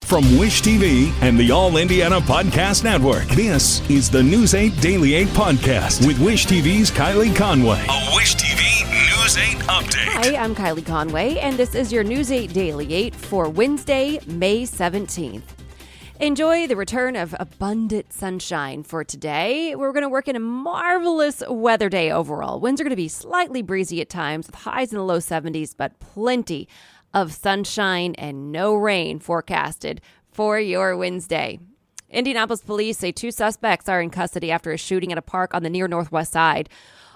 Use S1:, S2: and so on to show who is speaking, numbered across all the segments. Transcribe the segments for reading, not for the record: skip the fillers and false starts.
S1: From Wish TV and the All Indiana Podcast Network, this is the News 8 Daily 8 Podcast with Wish TV's Kylie Conway. A Wish TV News 8 update.
S2: Hi, I'm Kylie Conway, and this is your News 8 Daily 8 for Wednesday, May 17th. Enjoy the return of abundant sunshine for today. We're going to work in a marvelous weather day overall. Winds are going to be slightly breezy at times with highs in the low 70s, but plenty of sunshine and no rain forecasted for your Wednesday. Indianapolis police say 2 suspects are in custody after a shooting at a park on the near northwest side.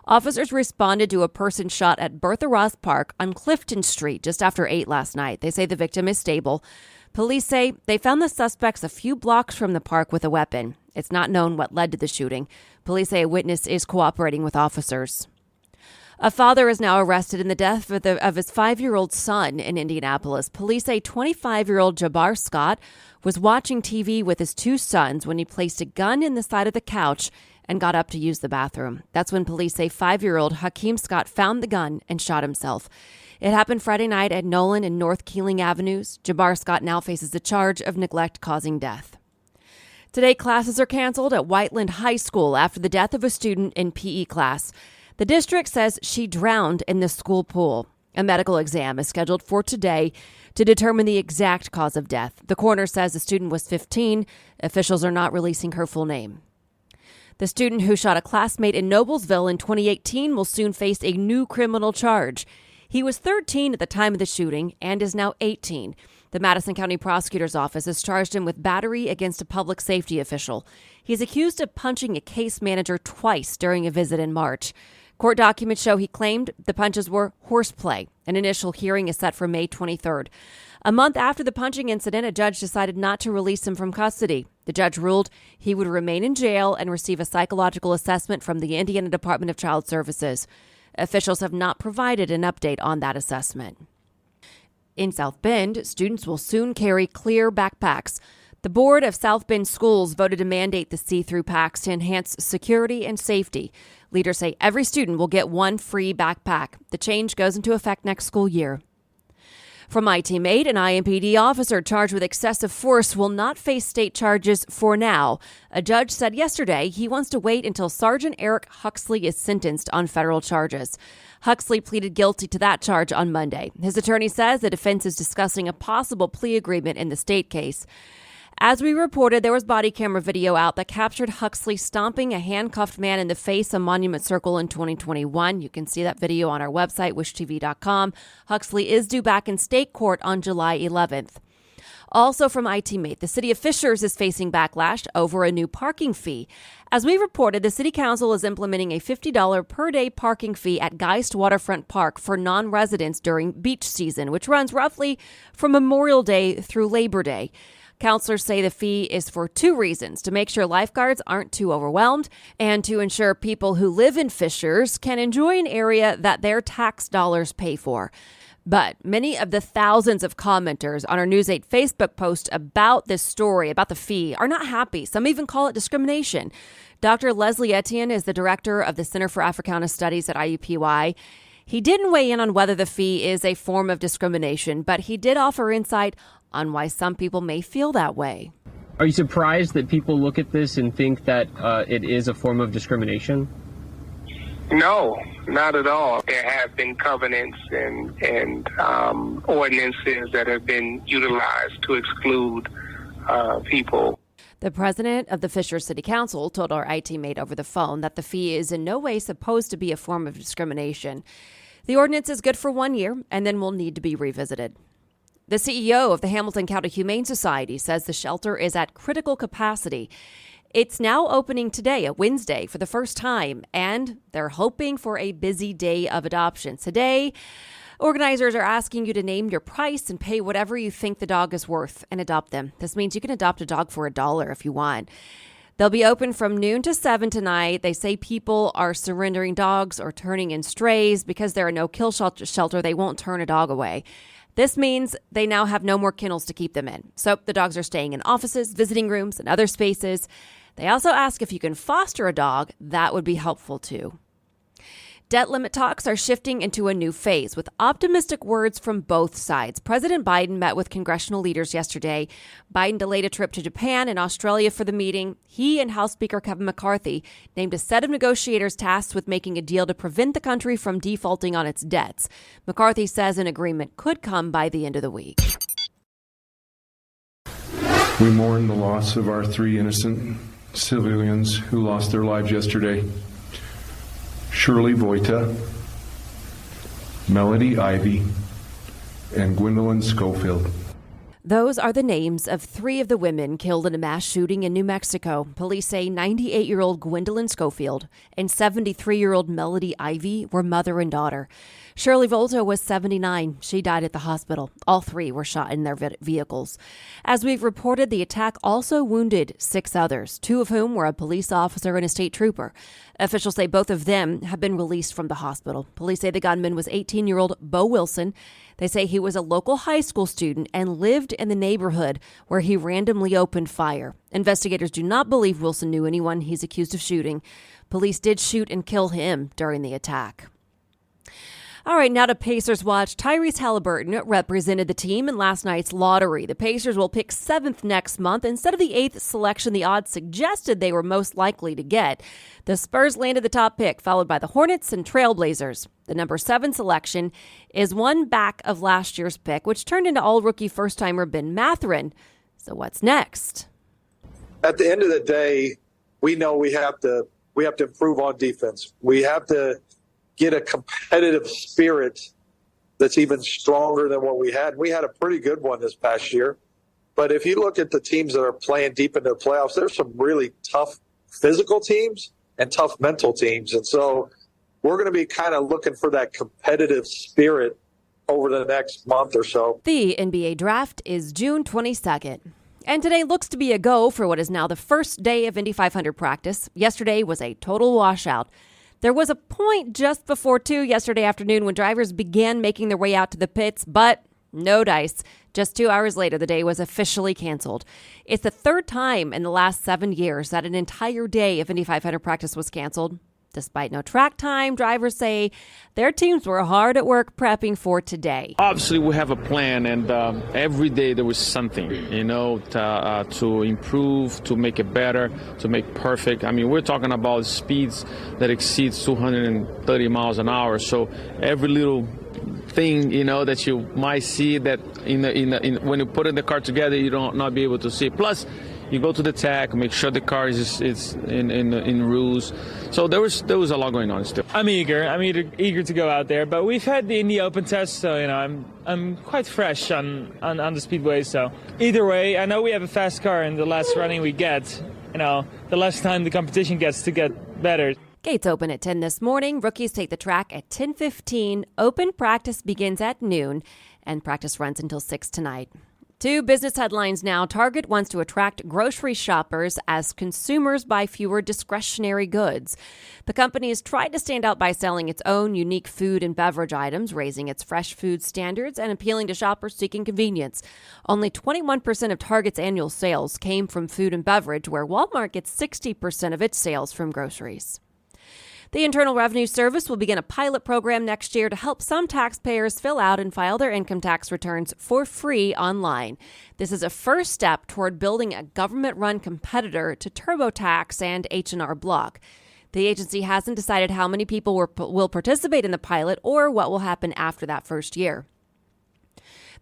S2: Officers responded to a person shot at Bertha Ross Park on Clifton Street just after 8 last night. They say the victim is stable. Police say they found the suspects a few blocks from the park with a weapon. It's not known what led to the shooting. Police say a witness is cooperating with officers. A father is now arrested in the death of his 5-year-old son in Indianapolis. Police say 25-year-old Jabbar Scott was watching TV with his 2 sons when he placed a gun in the side of the couch and got up to use the bathroom. That's when police say 5-year-old Hakeem Scott found the gun and shot himself. It happened Friday night at Nolan and North Keeling Avenues. Jabbar Scott now faces the charge of neglect causing death. Today, classes are canceled at Whiteland High School after the death of a student in PE class. The district says she drowned in the school pool. A medical exam is scheduled for today to determine the exact cause of death. The coroner says the student was 15. Officials are not releasing her full name. The student who shot a classmate in Noblesville in 2018 will soon face a new criminal charge. He was 13 at the time of the shooting and is now 18. The Madison County Prosecutor's Office has charged him with battery against a public safety official. He's accused of punching a case manager twice during a visit in March. Court documents show he claimed the punches were horseplay. An initial hearing is set for May 23rd. A month after the punching incident, a judge decided not to release him from custody. The judge ruled he would remain in jail and receive a psychological assessment from the Indiana Department of Child Services. Officials have not provided an update on that assessment. In South Bend, students will soon carry clear backpacks. The board of South Bend schools voted to mandate the see-through packs to enhance security and safety. Leaders say every student will get 1 free backpack. The change goes into effect next school year. From my teammate, an IMPD officer charged with excessive force will not face state charges for now. A judge said yesterday he wants to wait until Sergeant Eric Huxley is sentenced on federal charges. Huxley pleaded guilty to that charge on Monday. His attorney says the defense is discussing a possible plea agreement in the state case. As we reported, there was body camera video out that captured Huxley stomping a handcuffed man in the face on Monument Circle in 2021. You can see that video on our website, wishtv.com. Huxley is due back in state court on July 11th. Also from iTeammate, the city of Fishers is facing backlash over a new parking fee. As we reported, the city council is implementing a $50 per day parking fee at Geist Waterfront Park for non-residents during beach season, which runs roughly from Memorial Day through Labor Day. Counselors say the fee is for 2 reasons: to make sure lifeguards aren't too overwhelmed and to ensure people who live in Fishers can enjoy an area that their tax dollars pay for. But many of the thousands of commenters on our News 8 Facebook post about this story, about the fee, are not happy. Some even call it discrimination. Dr. Leslie Etienne is the director of the Center for Africana Studies at IUPUI. He didn't weigh in on whether the fee is a form of discrimination, but he did offer insight on why some people may feel that way.
S3: Are you surprised that people look at this and think that it is a form of discrimination?
S4: No, not at all. There have been covenants and ordinances that have been utilized to exclude people.
S2: The president of the Fishers City Council told our iTeammate over the phone that the fee is in no way supposed to be a form of discrimination. The ordinance is good for 1 year and then will need to be revisited. The CEO of the Hamilton County Humane Society says the shelter is at critical capacity. It's now opening today, a Wednesday, for the first time, and they're hoping for a busy day of adoptions. Today, organizers are asking you to name your price and pay whatever you think the dog is worth and adopt them. This means you can adopt a dog for $1 if you want. They'll be open from noon to 7 tonight. They say people are surrendering dogs or turning in strays. Because there are no kill shelter, they won't turn a dog away. This means they now have no more kennels to keep them in. So the dogs are staying in offices, visiting rooms, and other spaces. They also ask if you can foster a dog. That would be helpful too. Debt limit talks are shifting into a new phase with optimistic words from both sides. President Biden met with congressional leaders yesterday. Biden delayed a trip to Japan and Australia for the meeting. He and House Speaker Kevin McCarthy named a set of negotiators tasked with making a deal to prevent the country from defaulting on its debts. McCarthy says an agreement could come by the end of the week.
S5: We mourn the loss of our 3 innocent civilians who lost their lives yesterday. Shirley Voita, Melody Ivy, and Gwendolyn Schofield.
S2: Those are the names of 3 of the women killed in a mass shooting in New Mexico. Police say 98-year-old Gwendolyn Schofield and 73-year-old Melody Ivy were mother and daughter. Shirley Volta was 79. She died at the hospital. All 3 were shot in their vehicles. As we've reported, the attack also wounded 6 others, 2 of whom were a police officer and a state trooper. Officials say both of them have been released from the hospital. Police say the gunman was 18-year-old Bo Wilson. They say he was a local high school student and lived in the neighborhood where he randomly opened fire. Investigators do not believe Wilson knew anyone he's accused of shooting. Police did shoot and kill him during the attack. All right, now to Pacers watch. Tyrese Halliburton represented the team in last night's lottery. The Pacers will pick 7th next month instead of the 8th selection the odds suggested they were most likely to get. The Spurs landed the top pick, followed by the Hornets and Trailblazers. The number 7 selection is one back of last year's pick, which turned into all-rookie first-timer Ben Mathurin. So what's next?
S6: At the end of the day, we know we have to improve on defense. We have to get a competitive spirit that's even stronger than what we had. We had a pretty good one this past year. But if you look at the teams that are playing deep into the playoffs, there's some really tough physical teams and tough mental teams. And so we're going to be kind of looking for that competitive spirit over the next month or so.
S2: The NBA draft is June 22nd. And today looks to be a go for what is now the first day of Indy 500 practice. Yesterday was a total washout. There was a point just before 2 yesterday afternoon when drivers began making their way out to the pits, but no dice. Just 2 hours later, the day was officially canceled. It's the 3rd time in the last 7 years that an entire day of Indy 500 practice was canceled. Despite no track time, drivers say their teams were hard at work prepping for today.
S7: Obviously, we have a plan, and every day there was something, to improve, to make it better, to make perfect. I mean, we're talking about speeds that exceeds 230 miles an hour. So every little thing, that you might see that when you put in the car together, you don't not be able to see. Plus, you go to the tech, make sure the car is in rules. So there was a lot going on still.
S8: I'm eager to go out there. But we've had the Indy Open test, so I'm quite fresh on the speedway. So either way, I know we have a fast car, and the less running we get, the less time the competition gets to get better.
S2: Gates open at 10 this morning. Rookies take the track at 10:15. Open practice begins at noon, and practice runs until 6 tonight. 2 business headlines now. Target wants to attract grocery shoppers as consumers buy fewer discretionary goods. The company has tried to stand out by selling its own unique food and beverage items, raising its fresh food standards and appealing to shoppers seeking convenience. Only 21% of Target's annual sales came from food and beverage, where Walmart gets 60% of its sales from groceries. The Internal Revenue Service will begin a pilot program next year to help some taxpayers fill out and file their income tax returns for free online. This is a first step toward building a government-run competitor to TurboTax and H&R Block. The agency hasn't decided how many people will participate in the pilot or what will happen after that first year.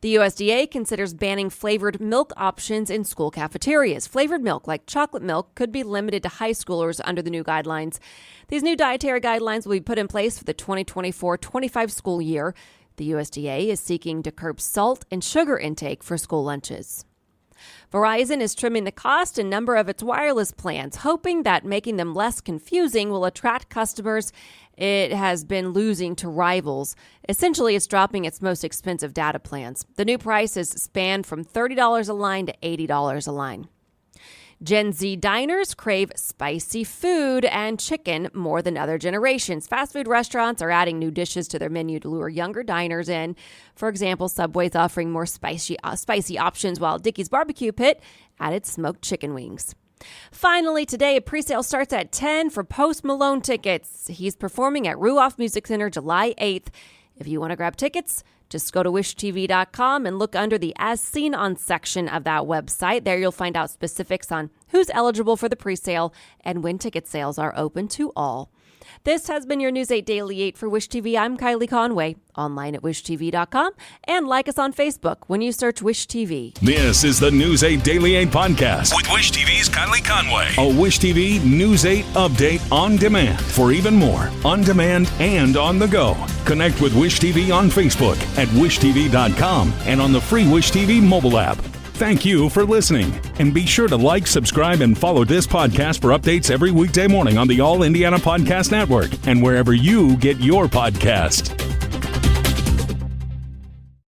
S2: The USDA considers banning flavored milk options in school cafeterias. Flavored milk, like chocolate milk, could be limited to high schoolers under the new guidelines. These new dietary guidelines will be put in place for the 2024-25 school year. The USDA is seeking to curb salt and sugar intake for school lunches. Verizon is trimming the cost and number of its wireless plans, hoping that making them less confusing will attract customers it has been losing to rivals. Essentially, it's dropping its most expensive data plans. The new prices span from $30 a line to $80 a line. Gen Z diners crave spicy food and chicken more than other generations. Fast food restaurants are adding new dishes to their menu to lure younger diners in. For example, Subway's offering more spicy options, while Dickey's Barbecue Pit added smoked chicken wings. Finally, today, a presale starts at 10 for Post Malone tickets. He's performing at Ruoff Music Center July 8th. If you want to grab tickets, just go to wishtv.com and look under the As Seen On section of that website. There you'll find out specifics on who's eligible for the presale and when ticket sales are open to all. This has been your News 8 Daily 8 for Wish TV. I'm Kylie Conway, online at wishtv.com, and like us on Facebook when you search Wish TV.
S1: This is the News 8 Daily 8 podcast with Wish TV's Kylie Conway. A Wish TV News 8 update on demand for even more on demand and on the go. Connect with Wish TV on Facebook at wishtv.com and on the free Wish TV mobile app. Thank you for listening, and be sure to like, subscribe, and follow this podcast for updates every weekday morning on the All Indiana Podcast Network and wherever you get your podcast.